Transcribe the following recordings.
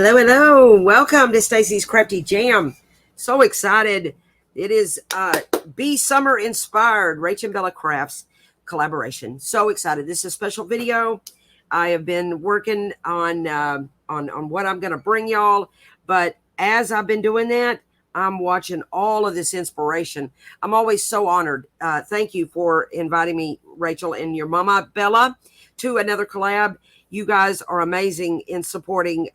Hello, hello. Welcome to Stacy's Crafty Jam. So excited. It is Be Summer Inspired RachandBella Crafts collaboration. So excited. This is a special video. I have been working on what I'm going to bring y'all. But as I've been doing that, I'm watching all of this inspiration. I'm always so honored. Thank you for inviting me, Rachel, and your mama, Bella, to another collab. You guys are amazing in supporting,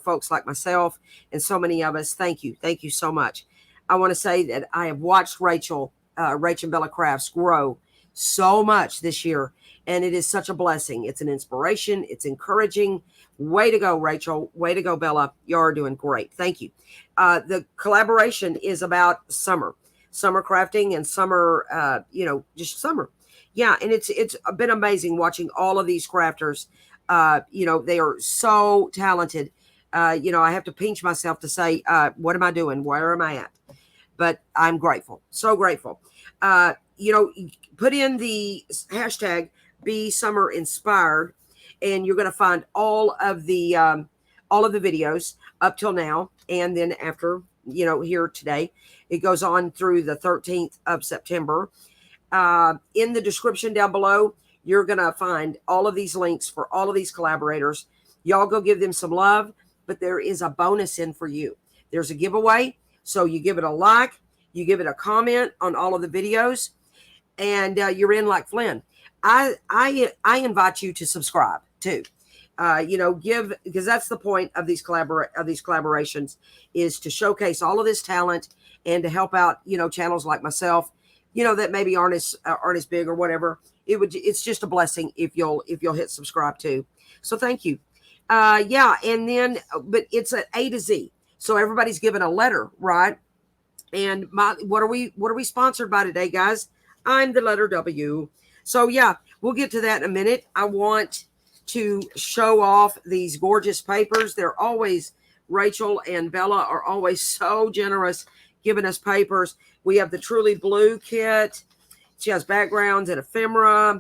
folks like myself and so many of us. Thank you. Thank you so much. I want to say that I have watched RachandBella Crafts grow so much this year, and it is such a blessing. It's an inspiration. It's encouraging. Way to go, Rachel. Way to go, Bella. You're doing great. Thank you. The collaboration is about summer crafting and summer, just summer. Yeah, and it's been amazing watching all of these crafters. They are so talented. I have to pinch myself to say, what am I doing? Where am I at? But I'm grateful. So grateful. Put in the hashtag Be Summer Inspired, and you're going to find all of the videos up till now. And then after, here today, it goes on through the 13th of September. In the description down below, you're going to find all of these links for all of these collaborators. Y'all go give them some love, but there is a bonus in for you. There's a giveaway. So you give it a like, you give it a comment on all of the videos, and you're in like Flynn. I invite you to subscribe too. Because that's the point of these collaborations, is to showcase all of this talent and to help out, channels like myself, that maybe aren't as big or whatever. It's just a blessing if you'll hit subscribe too. So thank you. And then, but it's an A to Z. So everybody's given a letter, right? And what are we sponsored by today, guys? I'm the letter W. So yeah, we'll get to that in a minute. I want to show off these gorgeous papers. They're always, Rachel and Bella are always so generous giving us papers. We have the Truly Blue kit. She has backgrounds and ephemera.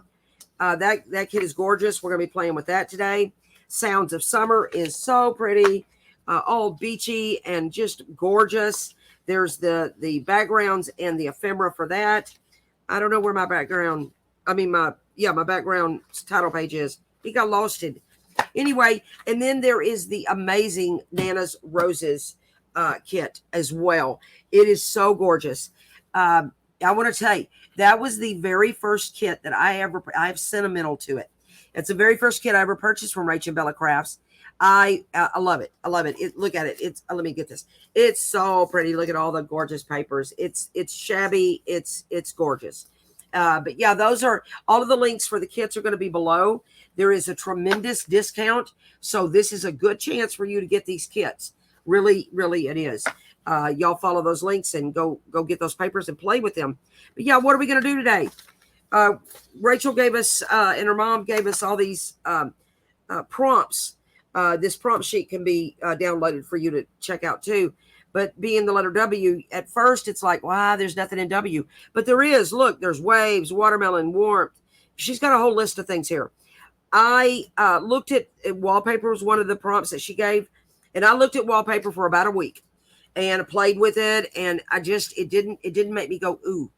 That kit is gorgeous. We're going to be playing with that today. Sounds of Summer is so pretty, all beachy and just gorgeous. There's the backgrounds and the ephemera for that. I don't know where my background, my background title page is. It got lost. Anyway, and then there is the amazing Nanna's Roses kit as well. It is so gorgeous. I want to tell you, that was the very first kit that I have sentimental to it. It's the very first kit I ever purchased from RachandBella Crafts. I love it. I love it. Look at it. Let me get this. It's so pretty. Look at all the gorgeous papers. It's shabby. It's gorgeous. But yeah, those are all of the links for the kits are going to be below. There is a tremendous discount. So this is a good chance for you to get these kits. Really, really it is. Y'all follow those links and go get those papers and play with them. But yeah, what are we going to do today? Rachel gave us, and her mom gave us all these prompts. This prompt sheet can be downloaded for you to check out too. But being the letter W, at first it's like, wow, there's nothing in W. But there is. Look, there's waves, watermelon, warmth. She's got a whole list of things here. I looked at wallpaper was one of the prompts that she gave. And I looked at wallpaper for about a week and I played with it. And it didn't make me go, ooh.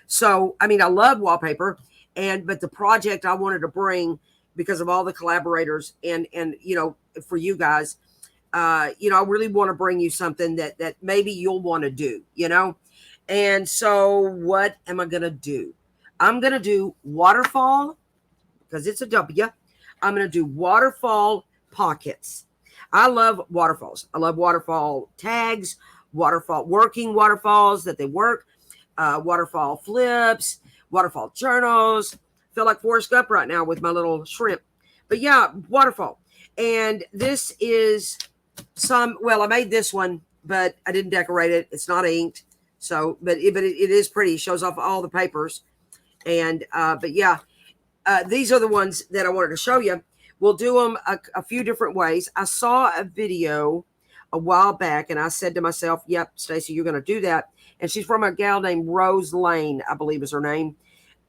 So, I love wallpaper, but the project I wanted to bring because of all the collaborators and for you guys, I really want to bring you something that maybe you'll want to do, And so what am I going to do? I'm going to do Waterfall because it's a W. I'm going to do Waterfall Pockets. I love waterfalls. I love waterfall tags, working waterfalls that they work, waterfall flips, waterfall journals. Feel like Forrest Gump right now with my little shrimp. But yeah, waterfall. And this is I made this one, but I didn't decorate it. It's not inked. So, but it is pretty. It shows off all the papers. And, but yeah, these are the ones that I wanted to show you. We'll do them a few different ways. I saw a video a while back and I said to myself, yep, Stacy, you're going to do that. And she's from a gal named Rose Lane, I believe is her name.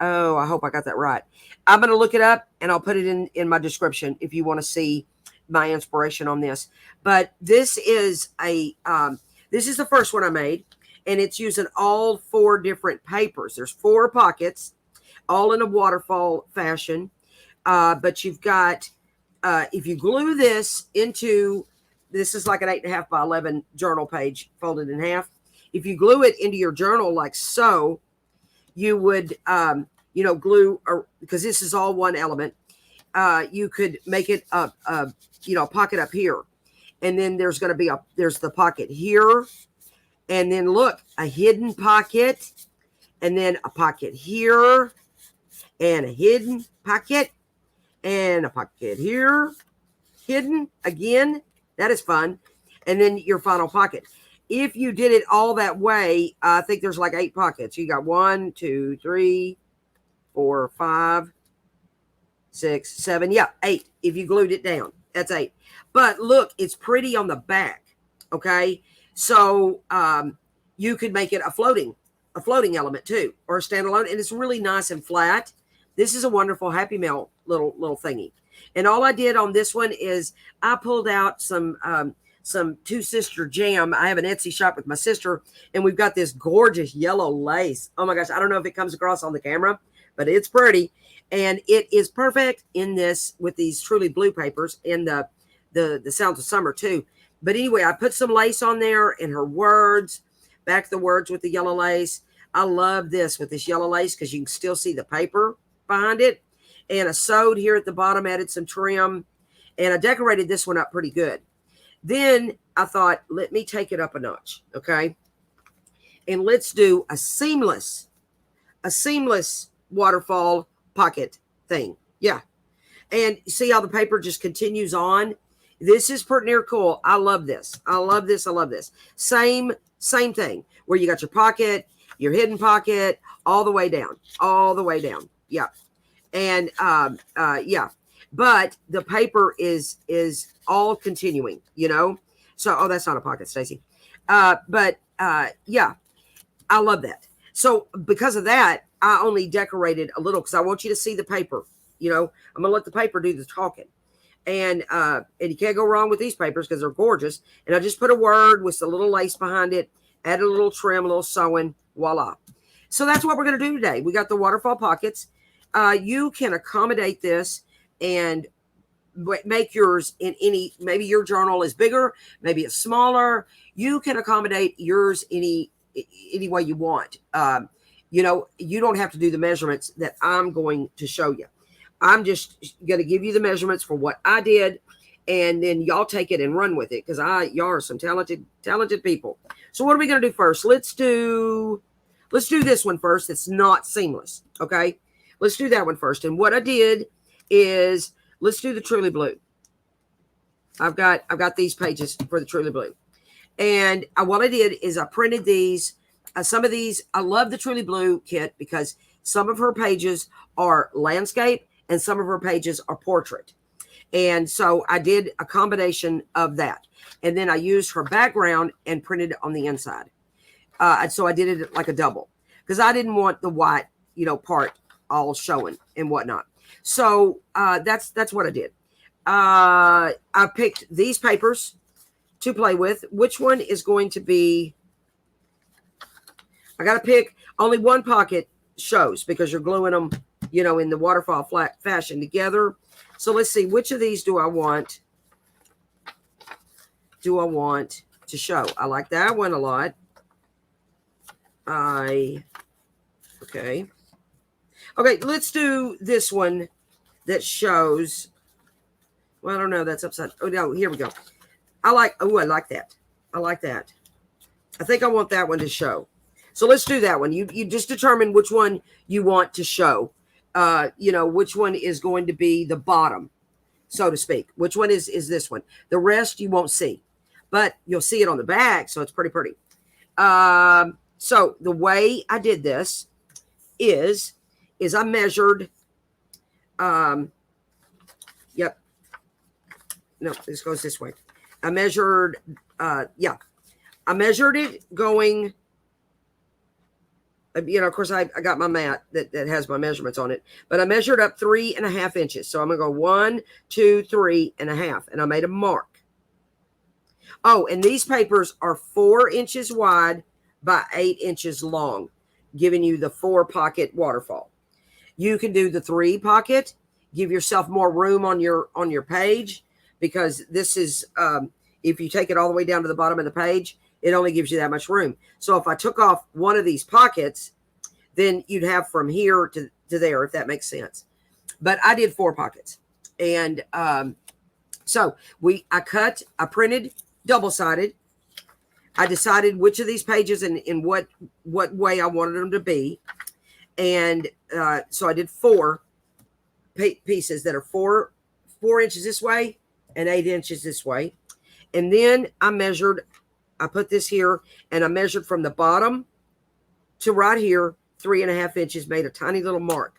Oh, I hope I got that right. I'm going to look it up and I'll put it in my description if you want to see my inspiration on this. But this is this is the first one I made, and it's using all 4 different papers. There's 4 pockets, all in a waterfall fashion. But you've got, if you glue this into, this is like an 8.5 by 11 journal page folded in half. If you glue it into your journal like so, you would, you know, glue, because this is all one element. You could make it you know, pocket up here. And then there's going to be there's the pocket here. And then look, a hidden pocket. And then a pocket here. And a hidden pocket. And a pocket here. Hidden again. That is fun. And then your final pocket. If you did it all that way, I think there's like 8 pockets. You got 1, 2, 3, 4, 5, 6, 7. Yeah, 8. If you glued it down, that's 8. But look, it's pretty on the back. Okay. So you could make it a floating element too, or a standalone. And it's really nice and flat. This is a wonderful Happy Mail little thingy. And all I did on this one is I pulled out some TwoSisterJam. I have an Etsy shop with my sister, and we've got this gorgeous yellow lace. Oh my gosh, I don't know if it comes across on the camera, but it's pretty. And it is perfect in this with these truly blue papers and the Sounds of Summer too. But anyway, I put some lace on there and her words, back the words with the yellow lace. I love this with this yellow lace because you can still see the paper behind it. And I sewed here at the bottom, added some trim, and I decorated this one up pretty good. Then I thought, let me take it up a notch, okay? And let's do a seamless waterfall pocket thing. Yeah. And see how the paper just continues on? This is pretty near cool. I love this. I love this. I love this. Same thing where you got your pocket, your hidden pocket, all the way down. All the way down. Yeah. And yeah. But the paper is all continuing, you know? So, oh, that's not a pocket, Stacy. But yeah, I love that. So because of that, I only decorated a little because I want you to see the paper. You know, I'm going to let the paper do the talking. And you can't go wrong with these papers because they're gorgeous. And I just put a word with a little lace behind it, added a little trim, a little sewing, voila. So that's what we're going to do today. We got the waterfall pockets. You can accommodate this and make yours in any, maybe your journal is bigger, maybe it's smaller. You can accommodate yours any way you want. You know, you don't have to do the measurements that I'm going to show you. I'm just going to give you the measurements for what I did, and then y'all take it and run with it because y'all are some talented people. So what are we going to do first? Let's do this one first. It's not seamless. Okay. Let's do that one first. And what I did is let's do the Truly Blue. I've got these pages for the Truly Blue. And what I did is I printed these. Some of these, I love the Truly Blue kit because some of her pages are landscape and some of her pages are portrait. And so I did a combination of that. And then I used her background and printed it on the inside. So I did it like a double because I didn't want the white, you know, part all showing and whatnot. So that's what I did. I picked these papers to play with. Which one is going to be? I got to pick only one pocket shows because you're gluing them, you know, in the waterfall flat fashion together. So let's see, which of these do I want to show? I like that one a lot. Okay, let's do this one that shows. Well, I don't know. That's upside. Oh, no, here we go. I like that. I like that. I think I want that one to show. So let's do that one. You just determine which one you want to show. You know, which one is going to be the bottom, so to speak. Which one is this one? The rest you won't see, but you'll see it on the back, so it's pretty. So the way I did this is I measured. Yep. No, this goes this way. I measured. I measured it going You know, of course, I got my mat that has my measurements on it, but I measured up 3.5 inches. So I'm going to go 1, 2, 3.5, and I made a mark. Oh, and these papers are 4 inches wide by 8 inches long, giving you the 4-pocket waterfall. You can do the 3-pocket, give yourself more room on your page, because this is, if you take it all the way down to the bottom of the page, it only gives you that much room. So if I took off one of these pockets, then you'd have from here to there, if that makes sense. But I did 4 pockets. And so I printed double-sided. I decided which of these pages and in what way I wanted them to be. And so I did 4 pieces that are 4 inches this way and 8 inches this way. And then I put this here, and I measured from the bottom to right here, 3.5 inches, made a tiny little mark.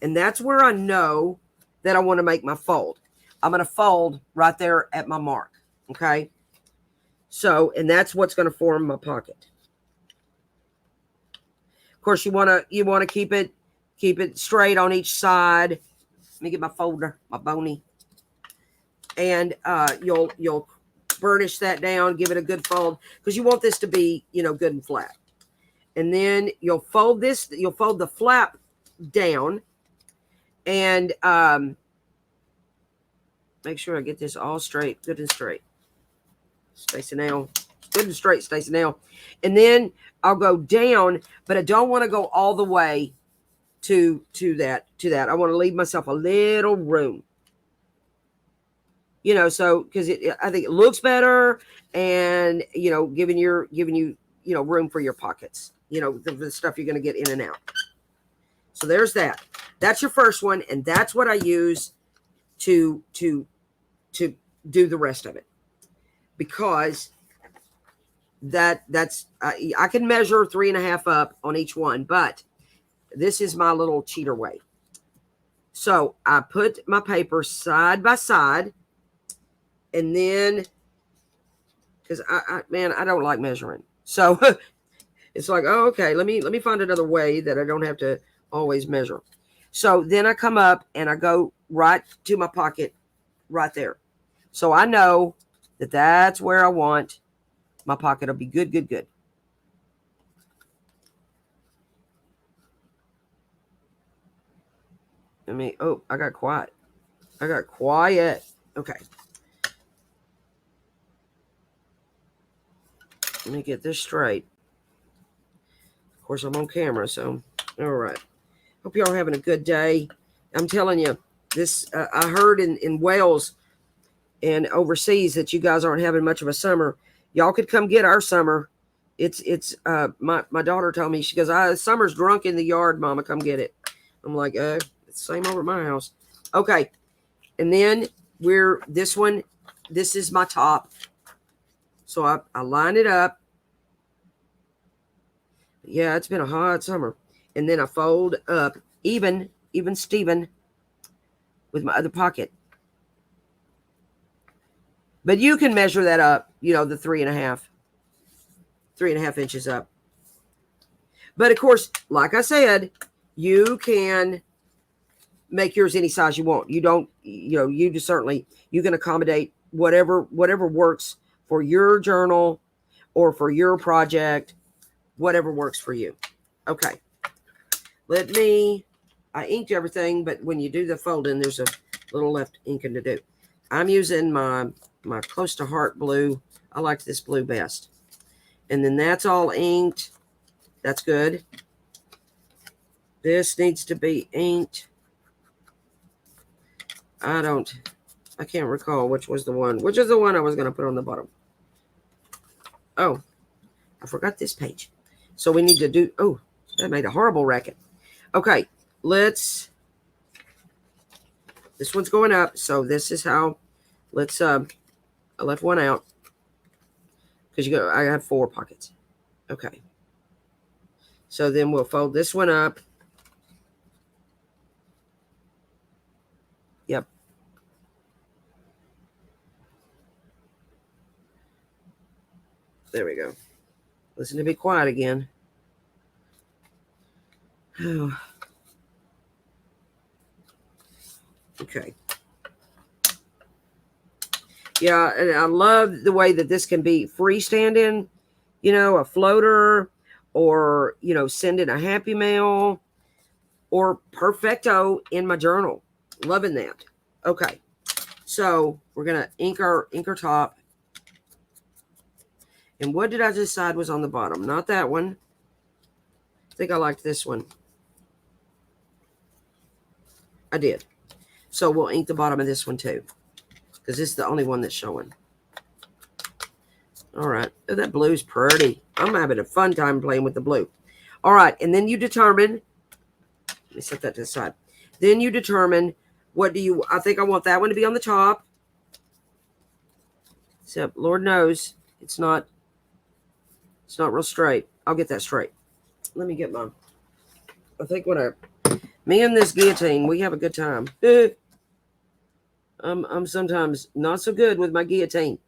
And that's where I know that I want to make my fold. I'm going to fold right there at my mark. Okay. So, and that's what's going to form my pocket. Of course, you want to keep it straight on each side. Let me get my folder, my bony. And you'll burnish that down, give it a good fold, because you want this to be, you know, good and flat. And then you'll fold the flap down, and make sure I get this all straight, good and straight. Stacy nail, good and straight, Stacy nail. And then I'll go down, but I don't want to go all the way to that. I want to leave myself a little room. You know, so because I think it looks better, and you know, giving you room for your pockets. You know, the stuff you're going to get in and out. So there's that. That's your first one, and that's what I use to do the rest of it, because that's I can measure 3.5 up on each one, but this is my little cheater way. So I put my paper side by side. And then, because I don't like measuring. So it's like, oh, okay, let me find another way that I don't have to always measure. So then I come up and I go right to my pocket right there. So I know that that's where I want my pocket to be good, good, good. I got quiet. Okay. Let me get this straight. Of course, I'm on camera, so all right. Hope y'all are having a good day. I'm telling you, this I heard in Wales and overseas that you guys aren't having much of a summer. Y'all could come get our summer. It's my daughter told me, she goes, summer's drunk in the yard, Mama, come get it. I'm like, it's the same over at my house. Okay, and then this is my top. So I line it up. Yeah, it's been a hot summer. And then I fold up even Steven with my other pocket. But you can measure that up, you know, the 3.5 inches up. But of course, like I said, you can make yours any size you want. You don't, you know, you can accommodate whatever works for your journal or for your project, whatever works for you. Okay. I inked everything, but when you do the folding, there's a little left inking to do. I'm using my Close to Heart blue. I like this blue best. And then that's all inked. That's good. This needs to be inked. I can't recall which is the one I was going to put on the bottom. Oh, I forgot this page. So we need to do, oh, that made a horrible racket. Okay, this one's going up. So this is how, I left one out because I have 4 pockets. Okay. So then we'll fold this one up. Yep. There we go. Listen to me quiet again. Okay. Yeah, and I love the way that this can be freestanding, you know, a floater, or, you know, send in a happy mail, or perfecto in my journal. Loving that. Okay. So we're gonna ink our top. And what did I decide was on the bottom? Not that one. I think I liked this one. I did. So we'll ink the bottom of this one too, because this is the only one that's showing. All right. Oh, that blue's pretty. I'm having a fun time playing with the blue. All right. And then you determine, let me set that to the side. Then you determine, what do you, I think I want that one to be on the top. Except Lord knows it's not real straight. I'll get that straight. Let me get mine. I think me and this guillotine, we have a good time. I'm sometimes not so good with my guillotine.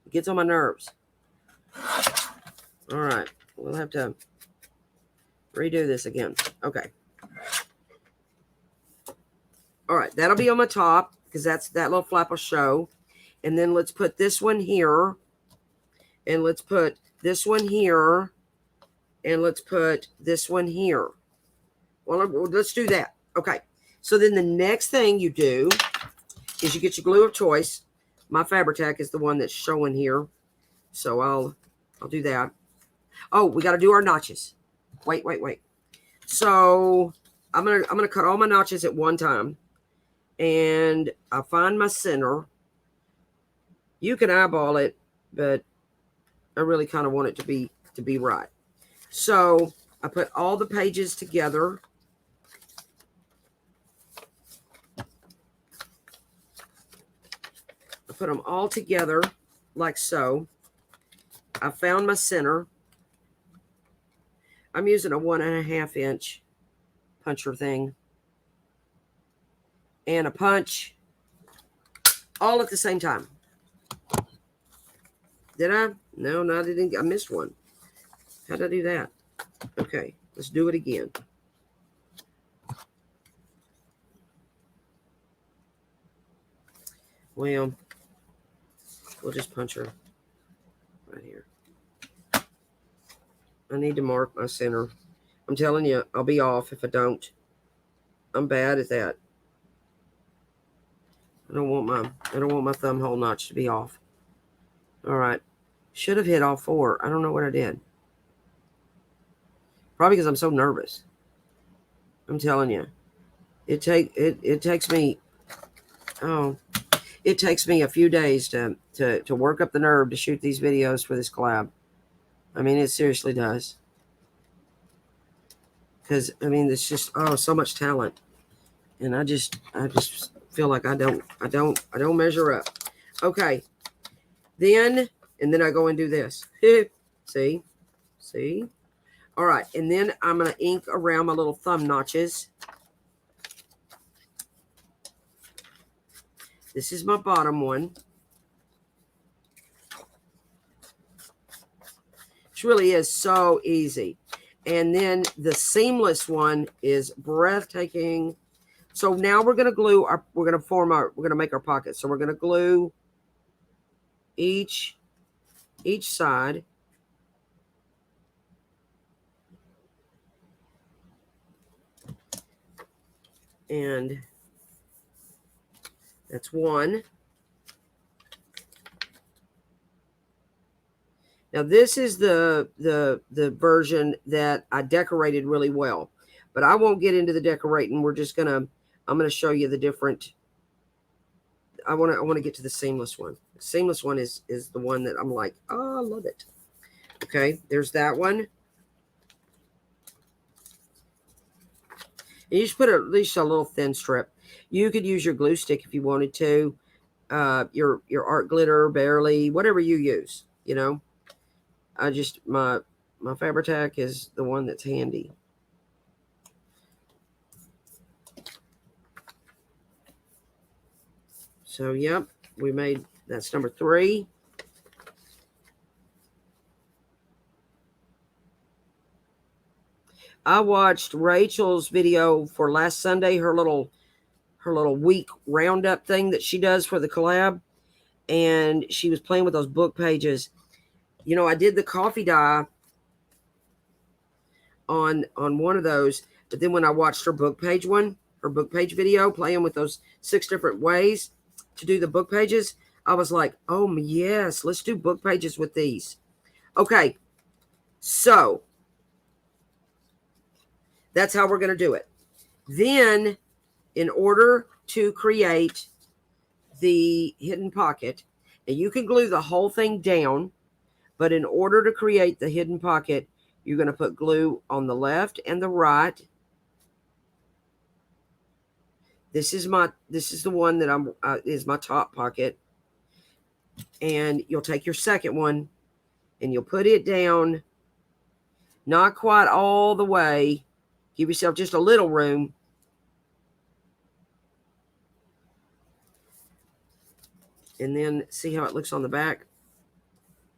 It gets on my nerves. All right. We'll have to redo this again. Okay. All right. That'll be on my top, because that little flap will show. And then let's put this one here. And let's put this one here. And let's put this one here. Well, let's do that. Okay. So then the next thing you do is you get your glue of choice. My Fabri-Tac is the one that's showing here. So I'll do that. Oh, we got to do our notches. Wait. So I'm gonna cut all my notches at one time. And I find my center. You can eyeball it, but I really kind of want it to be right. So I put all the pages together. I put them all together like so. I found my center. I'm using a 1.5 inch puncher thing. And a punch all at the same time. Did I? No, I didn't. I missed one. How did I do that? Okay, let's do it again. Well, we'll just punch her right here. I need to mark my center. I'm telling you, I'll be off if I don't. I'm bad at that. I don't want my thumb hole notch to be off. All right. Should have hit all four. I don't know what I did. Probably because I'm so nervous. I'm telling you. It takes me a few days to work up the nerve to shoot these videos for this collab. I mean, it seriously does. Because I mean, it's just so much talent. And I just feel like I don't measure up. Okay. Then I go and do this. See? All right. And then I'm going to ink around my little thumb notches. This is my bottom one. Which really is so easy. And then the seamless one is breathtaking. So now we're going to glue we're going to make our pockets. So we're going to glue each side. And that's one. Now this is the version that I decorated really well, but I won't get into the decorating. I'm gonna show you the different. I want to get to the seamless one. The seamless one is the one that I'm like, oh, I love it. Okay, there's that one. And you just put at least a little thin strip. You could use your glue stick if you wanted to. Your art glitter, barely, whatever you use, you know. My Fabri-Tac is the one that's handy. So, yep, that's number 3. I watched Rachel's video for last Sunday, her little week roundup thing that she does for the collab, and she was playing with those book pages. You know, I did the coffee dye on one of those, but then when I watched her book page video, playing with those 6 different ways to do the book pages, I was like, oh yes, let's do book pages with these. Okay, so that's how we're going to do it. Then, in order to create the hidden pocket, and you can glue the whole thing down, but in order to create the hidden pocket, you're going to put glue on the left and the right. This is the one that is my top pocket. And you'll take your second one and you'll put it down, not quite all the way. Give yourself just a little room. And then see how it looks on the back.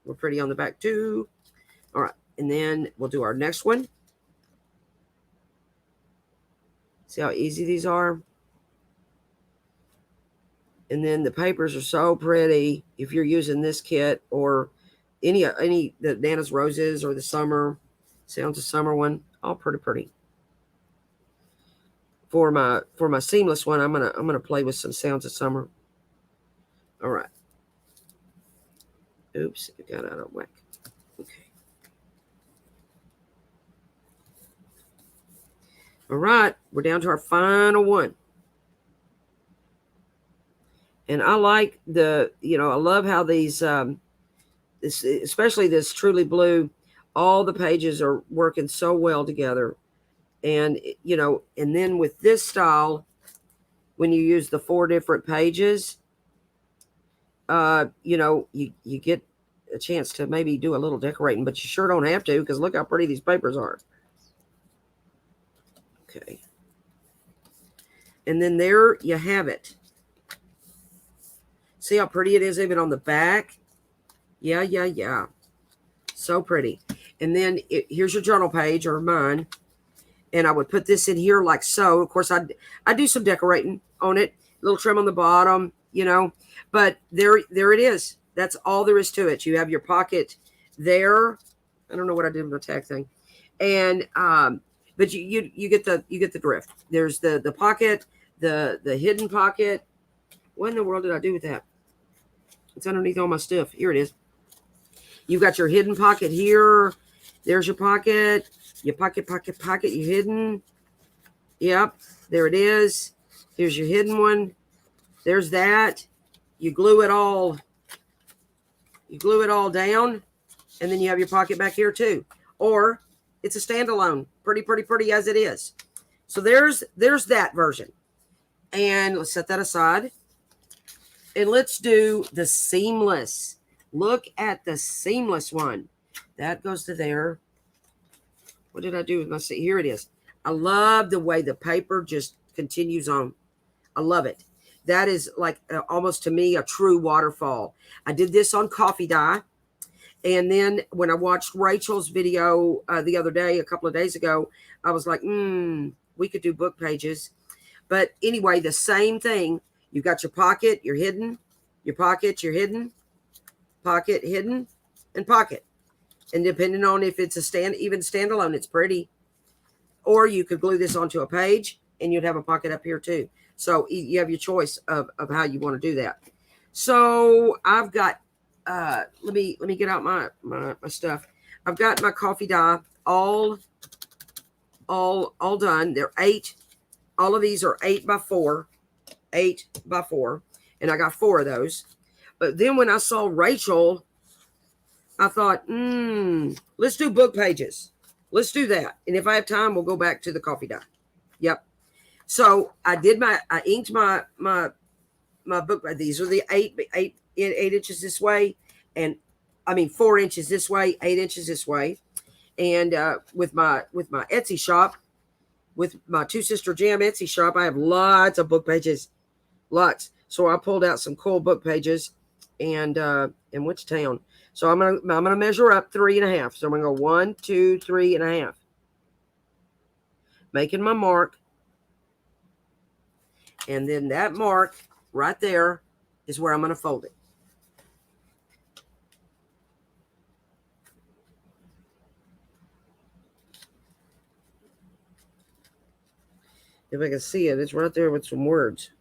We're pretty on the back too. All right. And then we'll do our next one. See how easy these are? And then the papers are so pretty. If you're using this kit or any the Nanna's Roses or the Summer, Sounds of Summer one, all pretty. For my seamless one, I'm gonna play with some Sounds of Summer. All right. Oops, it got out of whack. Okay. All right, we're down to our final one. And I like I love how these, especially this Truly Blue, all the pages are working so well together. And, and then with this style, when you use the 4 different pages, you get a chance to maybe do a little decorating, but you sure don't have to, because look how pretty these papers are. Okay. And then there you have it. See how pretty it is even on the back? Yeah. So pretty. And then here's your journal page, or mine. And I would put this in here like so. Of course, I do some decorating on it. A little trim on the bottom, But there it is. That's all there is to it. You have your pocket there. I don't know what I did with the tag thing. And but you get the drift. There's the pocket, the hidden pocket. What in the world did I do with that? It's underneath all my stuff. Here it is. You've got your hidden pocket here. There's your pocket. Your pocket, your hidden. Yep, there it is. Here's your hidden one. There's that. You glue it all down, and then you have your pocket back here too. Or it's a standalone, pretty as it is. So there's that version. And let's set that aside. And let's do the seamless. Look at the seamless one. That goes to there. What did I do with my seam? Here it is. I love the way the paper just continues on. I love it. That is like almost to me a true waterfall. I did this on coffee dye. And then when I watched Rachel's video the other day, a couple of days ago, I was like, we could do book pages. But anyway, the same thing. You got your pocket, your hidden, your pocket, your hidden, pocket, hidden, and pocket. And depending on if it's even standalone, it's pretty. Or you could glue this onto a page and you'd have a pocket up here too. So you have your choice of how you want to do that. So I've got, let me get out my stuff. I've got my coffee dye all done. They're 8. All of these are 8 by 4. 8 by 4. And I got 4 of those. But then when I saw Rachel, I thought, let's do book pages. Let's do that. And if I have time, we'll go back to the coffee dye. Yep. So I inked my book. These are the 8 inches this way. And 4 inches this way, 8 inches this way. And with my Etsy shop, with my TwoSisterJam Etsy shop, I have lots of book pages. Lots. So I pulled out some cool book pages and went to town. So I'm gonna measure up 3.5. So I'm gonna go 1, 2, 3.5. making my mark. And then that mark right there is where I'm going to fold it. If I can see it, it's right there with some words.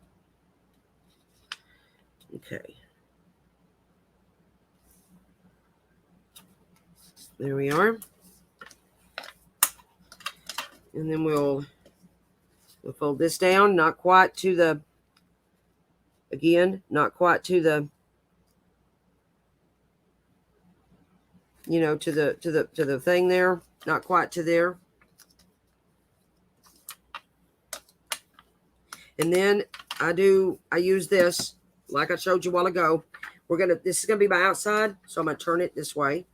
Okay. There we are. And then we'll fold this down, not quite to the, again, not quite to the, you know, to the thing there, not quite to there. And then I use this, like I showed you a while ago. This is gonna be my outside, so I'm gonna turn it this way.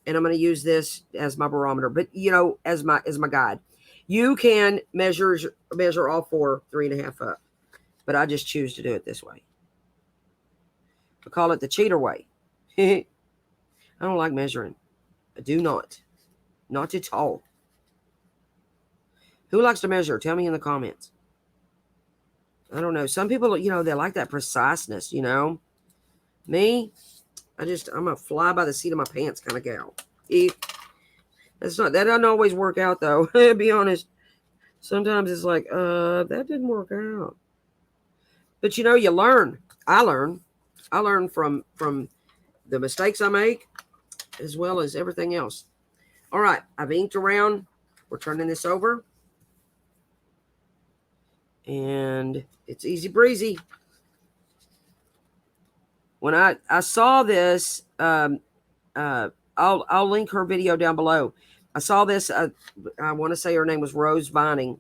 And I'm gonna use this as my barometer, but you know, as my guide. You can measure all four, 3.5 up, but I just choose to do it this way. I call it the cheater way. I don't like measuring. I do not at all. Who likes to measure? Tell me in the comments. I don't know. Some people, you know, they like that preciseness, you know. Me, I'm a fly by the seat of my pants kind of gal. That doesn't always work out, though. To be honest. Sometimes it's like, that didn't work out. But, you know, you learn. I learn from the mistakes I make as well as everything else. All right. I've inked around. We're turning this over. And it's easy breezy. When I saw this, I'll link her video down below. I saw this. I want to say her name was Rose Lane,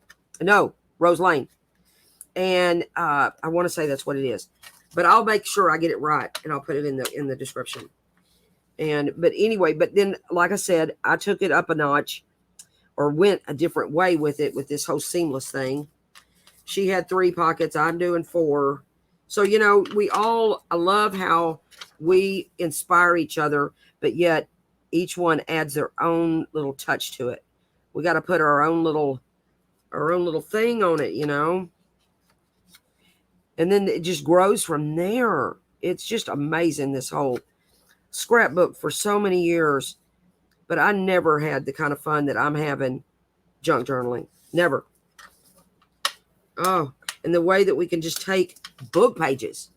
and I want to say that's what it is. But I'll make sure I get it right, and I'll put it in the description. But anyway, but then like I said, I took it up a notch, or went a different way with it with this whole seamless thing. She had 3 pockets. I'm doing 4. So, you know, I love how we inspire each other, but yet each one adds their own little touch to it. We got to put our own little thing on it, you know. And then it just grows from there. It's just amazing, this whole scrapbook for so many years. But I never had the kind of fun that I'm having junk journaling. Never. Oh, and the way that we can just take book pages,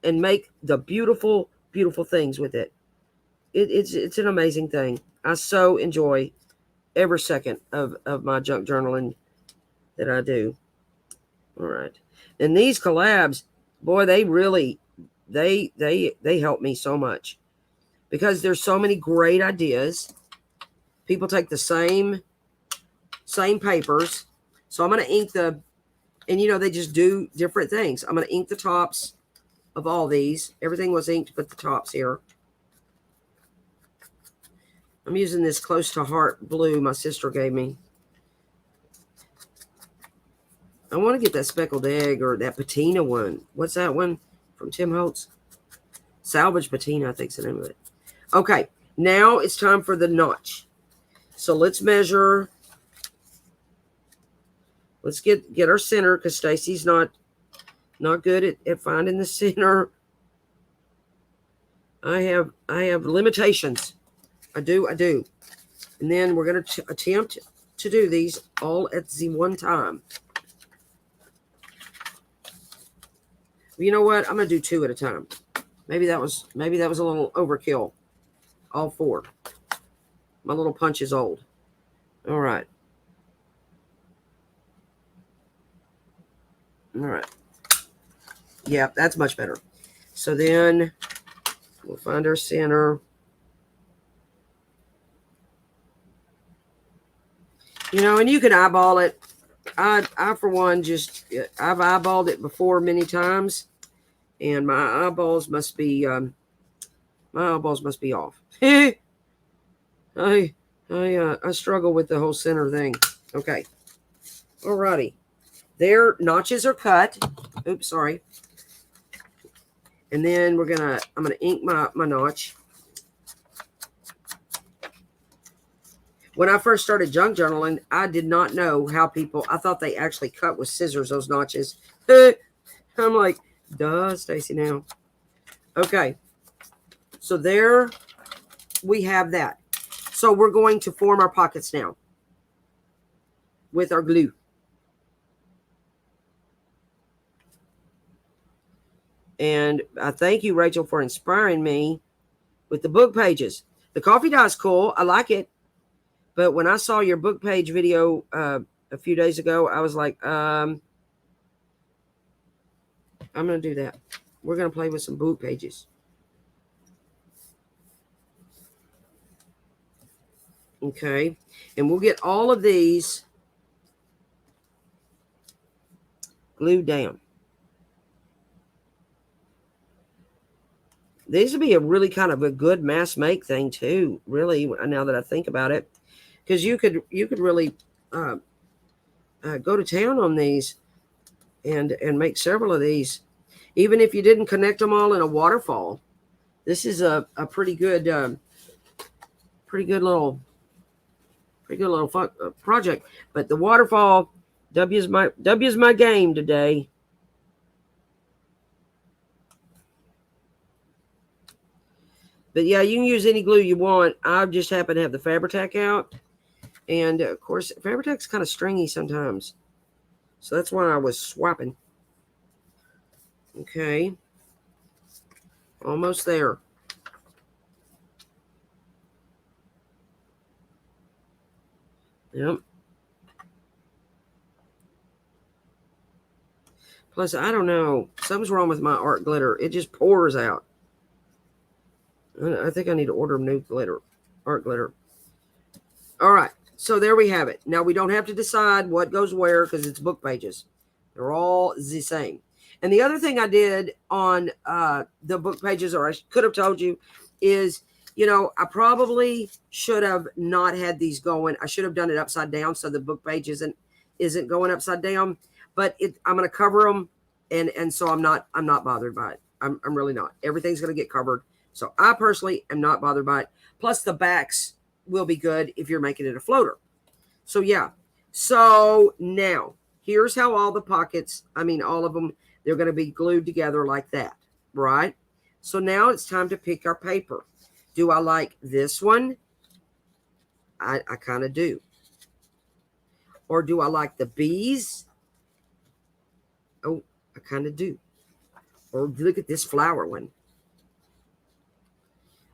and make the beautiful, beautiful things with it. It's an amazing thing. I so enjoy every second of my junk journaling that I do. All right. And these collabs, boy, they really, they help me so much, because there's so many great ideas. People take the same papers. So I'm going to ink and you know, they just do different things. I'm going to ink the tops of all these. Everything was inked but the tops here. I'm using this Close to Heart blue my sister gave me. I want to get that speckled egg or that patina one. What's that one from Tim Holtz? Salvage Patina, I think is the name of it. Okay, now it's time for the notch. So let's measure. Let's get our center, because Stacy's not good at finding the center. I have limitations. I do. And then we're going to attempt to do these all at the one time. You know what? I'm going to do 2 at a time. Maybe that was a little overkill. All 4. My little punch is old. All right. All right. Yeah, that's much better. So then we'll find our center. You know, and you can eyeball it. I for one, I've eyeballed it before many times, and my eyeballs must be off. I struggle with the whole center thing. Okay. Alrighty. Their notches are cut. Oops, sorry. And then I'm gonna ink my notch. When I first started junk journaling, I did not know how people, I thought they actually cut with scissors, those notches. I'm like, duh, Stacy now. Okay. So there we have that. So we're going to form our pockets now with our glue. And I thank you, Rachel, for inspiring me with the book pages. The coffee dye is cool. I like it. But when I saw your book page video a few days ago, I was like, I'm going to do that. We're going to play with some book pages. Okay. And we'll get all of these glued down. These would be a really kind of a good mass make thing too, really, now that I think about it. Because you could really go to town on these and make several of these. Even if you didn't connect them all in a waterfall, this is a pretty good little project. But the waterfall, W's my game today. But yeah, you can use any glue you want. I just happen to have the Fabri-Tac out. And of course, Fabri-Tac's kind of stringy sometimes. So that's why I was swapping. Okay. Almost there. Yep. Plus, I don't know. Something's wrong with my art glitter. It just pours out. I think I need to order new glitter, art glitter. All right. So there we have it. Now we don't have to decide what goes where because it's book pages. They're all the same. And the other thing I did on the book pages, or I could have told you, is, you know, I probably should have not had these going. I should have done it upside down so the book page isn't going upside down. But I'm going to cover them, and so I'm not bothered by it. I'm really not. Everything's going to get covered. So I personally am not bothered by it. Plus the backs will be good if you're making it a floater. So yeah. So now here's how all the pockets, all of them, they're going to be glued together like that, right? So now it's time to pick our paper. Do I like this one? I kind of do. Or do I like the bees? Oh, I kind of do. Or look at this flower one.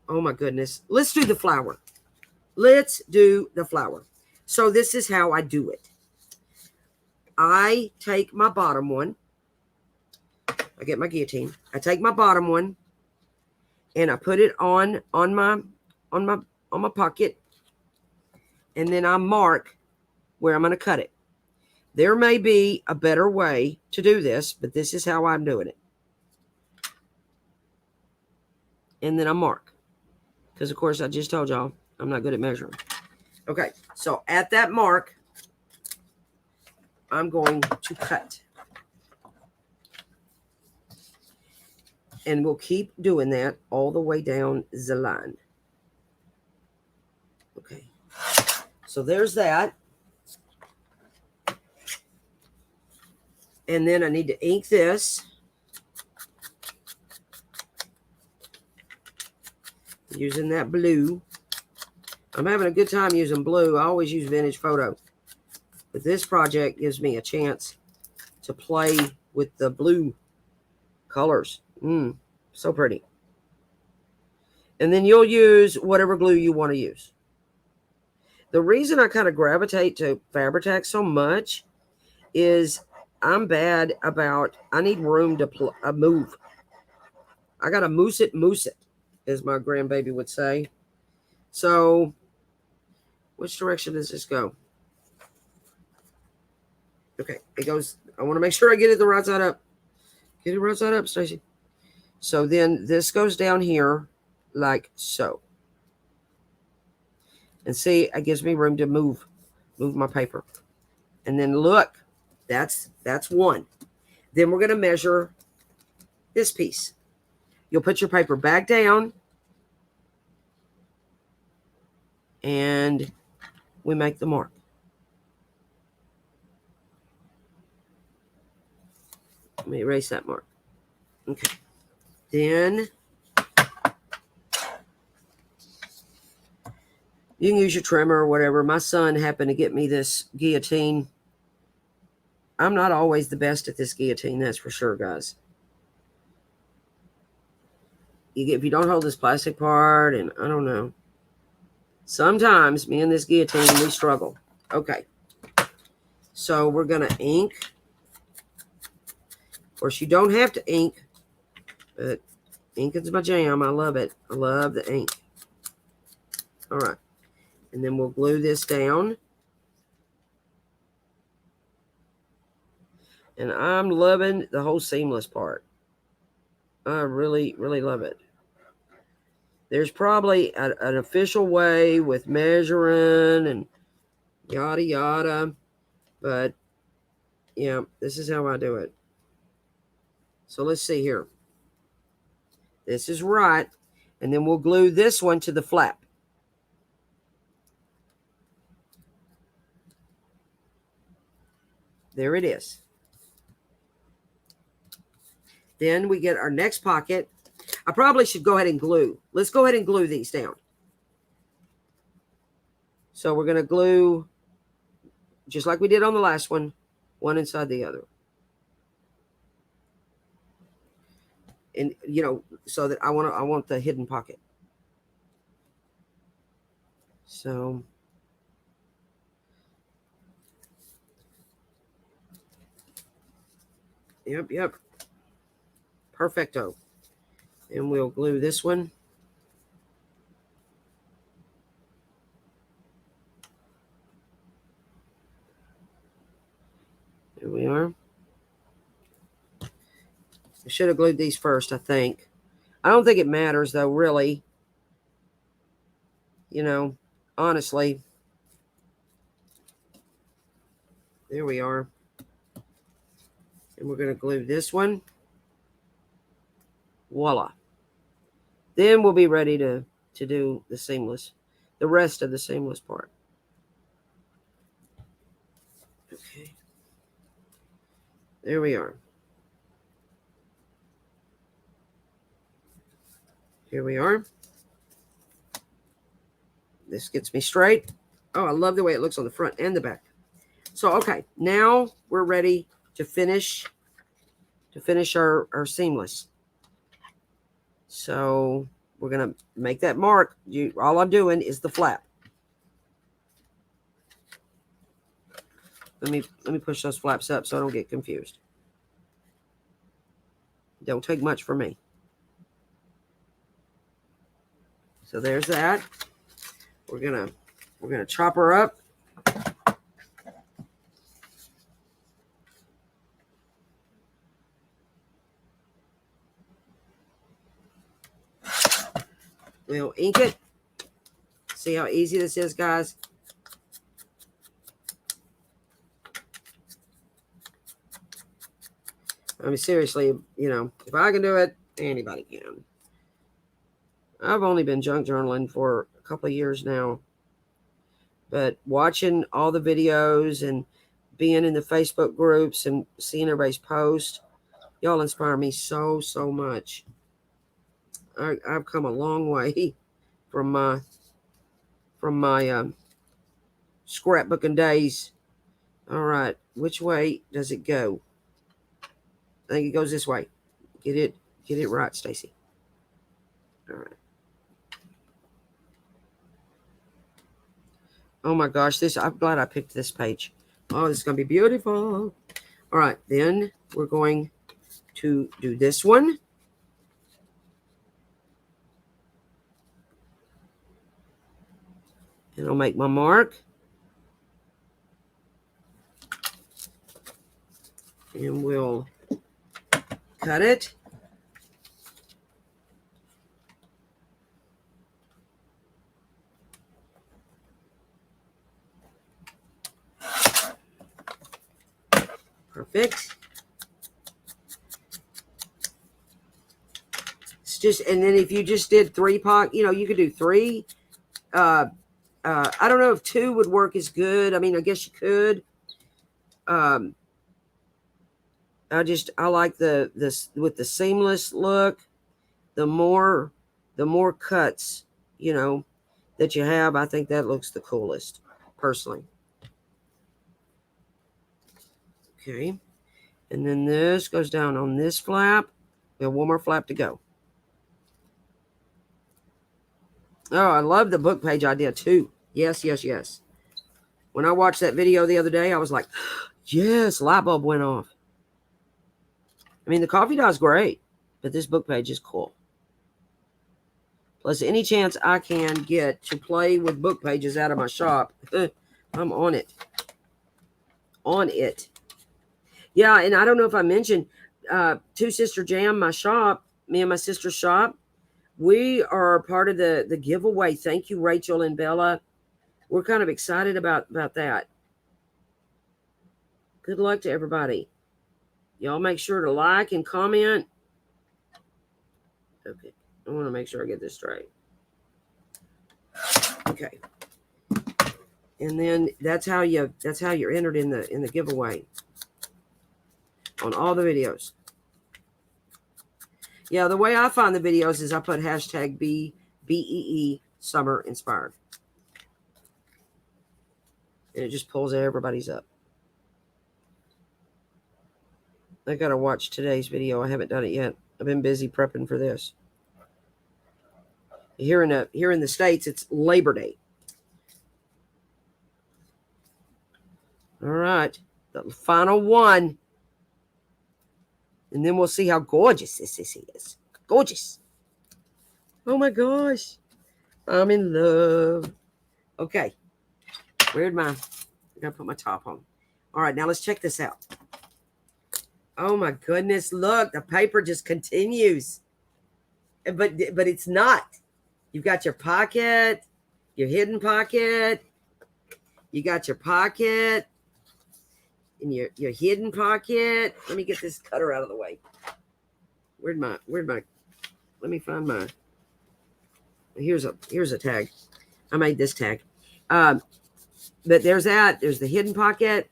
Oh my goodness. Let's do the flower. Let's do the flower. So this is how I do it. I take my bottom one. I get my guillotine. I take my bottom one and I put it on my pocket. And then I mark where I'm going to cut it. There may be a better way to do this, but this is how I'm doing it. And then I mark. Because, of course, I just told y'all I'm not good at measuring. Okay, so at that mark, I'm going to cut. And we'll keep doing that all the way down the line. Okay, so there's that. And then I need to ink this. Using that blue. I'm having a good time using blue. I always use vintage photo. But this project gives me a chance to play with the blue colors. So pretty. And then you'll use whatever glue you want to use. The reason I kind of gravitate to Fabri-Tac so much is I'm bad about, I need room to move. I got to moose it, as my grandbaby would say. So, which direction does this go? Okay, it goes, I want to make sure I get it the right side up. Get it right side up, Stacy. So then this goes down here like so. And see, it gives me room to move my paper. And then look, that's one. Then we're going to measure this piece. You'll put your paper back down. And we make the mark. Let me erase that mark. Okay. Then you can use your trimmer or whatever. My son happened to get me this guillotine. I'm not always the best at this guillotine, that's for sure, guys. If you don't hold this plastic part, and I don't know. Sometimes me and this guillotine, we struggle. Okay. So we're going to ink. Of course, you don't have to ink, but ink is my jam. I love it. I love the ink. All right. And then we'll glue this down. And I'm loving the whole seamless part. I really, really love it. There's probably an official way with measuring and yada, yada. But, yeah, this is how I do it. So let's see here. This is right. And then we'll glue this one to the flap. There it is. Then we get our next pocket. I probably should go ahead and glue. Let's go ahead and glue these down. So we're going to glue, just like we did on the last one inside the other. And, you know, so that I want the hidden pocket. So yep. Perfecto. And we'll glue this one. There we are. I should have glued these first, I think. I don't think it matters, though, really. You know, honestly. There we are. And we're going to glue this one. Voila. Then we'll be ready to do the seamless, the rest of the seamless part. Okay. There we are. Here we are. This gets me straight. Oh, I love the way it looks on the front and the back. So, okay, now we're ready to finish our seamless. So we're going to make that mark. All I'm doing is the flap. Let me push those flaps up so I don't get confused. Don't take much for me. So there's that. We're gonna chop her up. We'll ink it. See how easy this is, guys? I mean, seriously, you know, if I can do it, anybody can. I've only been junk journaling for a couple of years now. But watching all the videos and being in the Facebook groups and seeing everybody's post, y'all inspire me so much. I've come a long way from my scrapbooking days. All right, which way does it go? I think it goes this way. Get it right, Stacy. All right. Oh my gosh, I'm glad I picked this page. Oh, this is gonna be beautiful. All right, then we're going to do this one. And I'll make my mark. And we'll cut it. Perfect. It's just, and then if you just did 3 pocket, you know, you could do 3 I don't know if 2 would work as good. I mean, I guess you could. I like this with the seamless look. The more cuts, you know, that you have, I think that looks the coolest, personally. Okay. And then this goes down on this flap. We have one more flap to go. Oh, I love the book page idea too. Yes, yes, yes. When I watched that video the other day, I was like, yes, light bulb went off. I mean, the coffee dye is great, but this book page is cool. Plus, any chance I can get to play with book pages out of my shop, I'm on it. On it. Yeah, and I don't know if I mentioned, TwoSisterJam, my shop, me and my sister's shop, we are part of the giveaway. Thank you, Rachel and Bella. We're kind of excited about that. Good luck to everybody. Y'all make sure to like and comment. Okay, I want to make sure I get this straight. Okay. And then that's how you're entered in the giveaway on all the videos. Yeah, the way I find the videos is I put hashtag BEE summer inspired. And it just pulls everybody's up. I gotta watch today's video. I haven't done it yet. I've been busy prepping for this. Here in the States, it's Labor Day. All right, the final one. And then we'll see how gorgeous this is. Gorgeous. Oh my gosh. I'm in love. Okay. I gotta put my top on. All right, now let's check this out. Oh my goodness, look, the paper just continues. But it's not. You've got your pocket, your hidden pocket. You got your pocket. In your hidden pocket. Let me get this cutter out of the way. Where'd my let me find my, here's a tag. I made this tag. But there's the hidden pocket,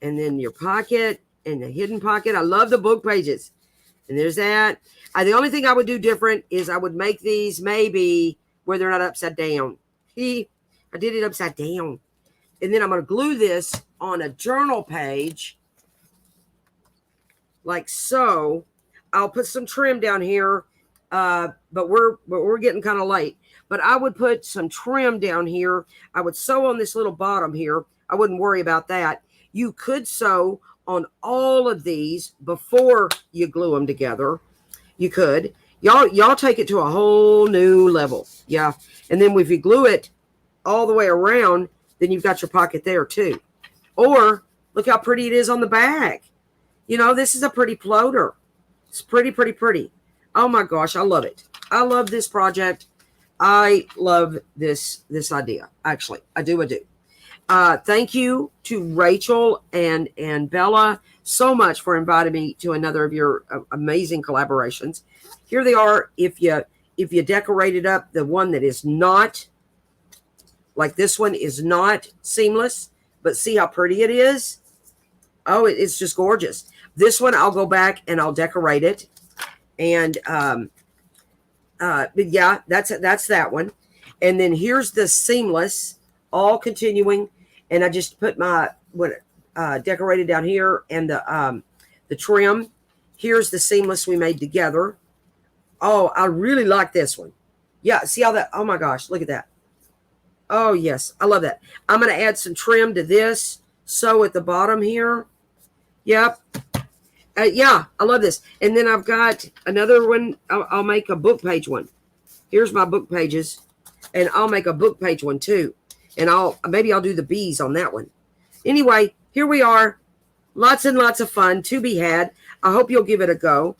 and then your pocket and the hidden pocket. I love the book pages. And there's that. The only thing I would do different is I would make these maybe where they're not upside down. I did it upside down. And then I'm going to glue this on a journal page like so. I'll put some trim down here, but we're getting kind of late. But I would put some trim down here. I would sew on this little bottom here. I wouldn't worry about that. You could sew on all of these before you glue them together. You could. Y'all take it to a whole new level. Yeah. And then if you glue it all the way around, then you've got your pocket there too. Or look how pretty it is on the back. You know, this is a pretty floater. It's pretty, pretty, pretty. Oh my gosh, I love it. I love this project. I love this idea. Actually, I do. Thank you to Rachel and Bella so much for inviting me to another of your amazing collaborations. Here they are. If you decorated up the one that is not, like this one is not seamless, but see how pretty it is. Oh, it's just gorgeous. This one, I'll go back and I'll decorate it. And, but yeah, that's that one. And then here's the seamless, all continuing. And I just put my, decorated down here and the trim. Here's the seamless we made together. Oh, I really like this one. Yeah, see how that, oh my gosh, look at that. Oh, yes. I love that. I'm going to add some trim to this. Sew at the bottom here. Yep. Yeah, I love this. And then I've got another one. I'll make a book page one. Here's my book pages. And I'll make a book page one too. And maybe I'll do the bees on that one. Anyway, here we are. Lots and lots of fun to be had. I hope you'll give it a go.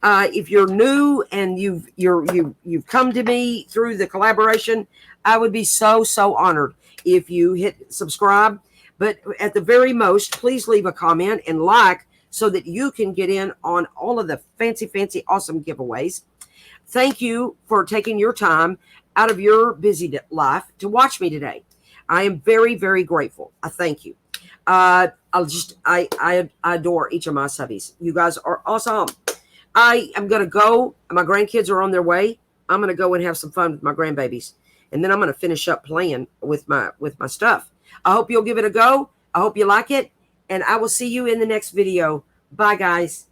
If you're new and you've come to me through the collaboration, I would be so honored if you hit subscribe. But at the very most, please leave a comment and like so that you can get in on all of the fancy, awesome giveaways. Thank you for taking your time out of your busy life to watch me today. I am very, very grateful. I thank you. I adore each of my subbies. You guys are awesome. I am going to go. My grandkids are on their way. I'm going to go and have some fun with my grandbabies. And then I'm going to finish up playing with my stuff. I hope you'll give it a go. I hope you like it. And I will see you in the next video. Bye, guys.